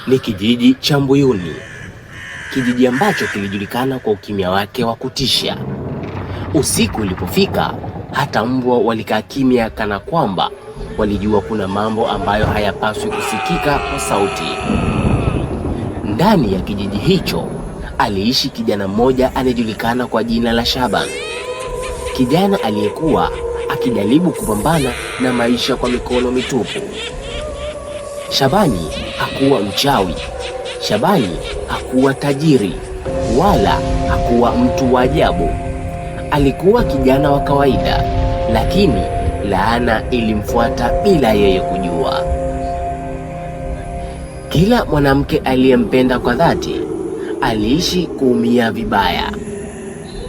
ni kijiji cha Mbuyuni, kijiji ambacho kilijulikana kwa ukimya wake wa kutisha. Usiku ulipofika, hata mbwa walikaa kimya, kana kwamba walijua kuna mambo ambayo hayapaswi kusikika kwa sauti. Ndani ya kijiji hicho aliishi kijana mmoja anayejulikana kwa jina la Shaban, kijana aliyekuwa akijaribu kupambana na maisha kwa mikono mitupu. Shabani hakuwa mchawi, Shabani hakuwa tajiri, wala hakuwa mtu wa ajabu. Alikuwa kijana wa kawaida, lakini laana ilimfuata bila yeye kujua. Kila mwanamke aliyempenda kwa dhati aliishi kuumia vibaya,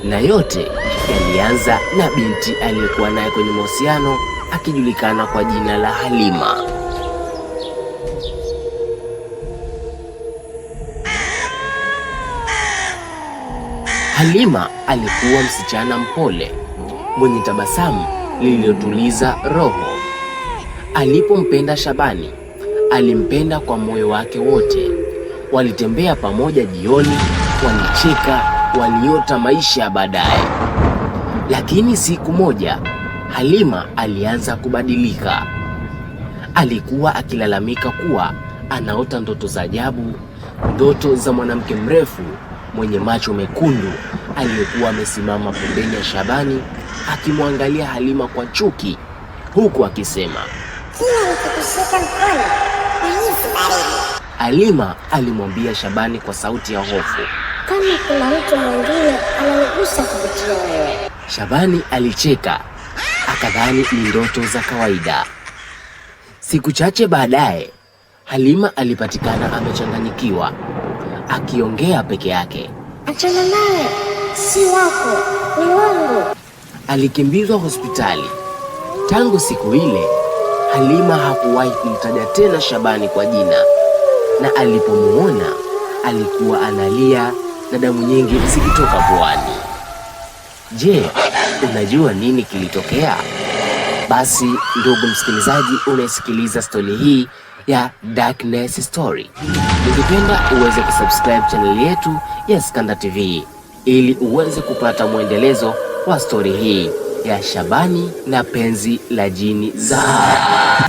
na yote yalianza na binti aliyekuwa naye kwenye mahusiano akijulikana kwa jina la Halima. Halima alikuwa msichana mpole mwenye tabasamu lililotuliza roho. Alipompenda Shabani, alimpenda kwa moyo wake wote. Walitembea pamoja jioni, walicheka, waliota maisha ya baadaye. Lakini siku moja Halima alianza kubadilika. Alikuwa akilalamika kuwa anaota ndoto za ajabu, ndoto za mwanamke mrefu mwenye macho mekundu aliyekuwa amesimama pembeni ya Shabani akimwangalia Halima kwa chuki, huku akisema, kila nikikushika mkono nahisi baridi. Halima alimwambia Shabani kwa sauti ya hofu, kama kuna mtu mwingine ananigusa kupitia wewe. Shabani alicheka, akadhani ni ndoto za kawaida. Siku chache baadaye, Halima alipatikana amechanganyikiwa, akiongea peke yake. Achana naye, si wako, ni wangu. Alikimbizwa hospitali. Tangu siku ile, Halima hakuwahi kumtaja tena Shabani kwa jina, na alipomuona alikuwa analia na damu nyingi zikitoka puani. Je, unajua nini kilitokea? Basi ndugu msikilizaji, unasikiliza stori hii ya Darkness Story. Ningependa uweze kusubscribe channel yetu ya Skanda TV ili uweze kupata mwendelezo wa stori hii ya Shabani na penzi la jini Zahara.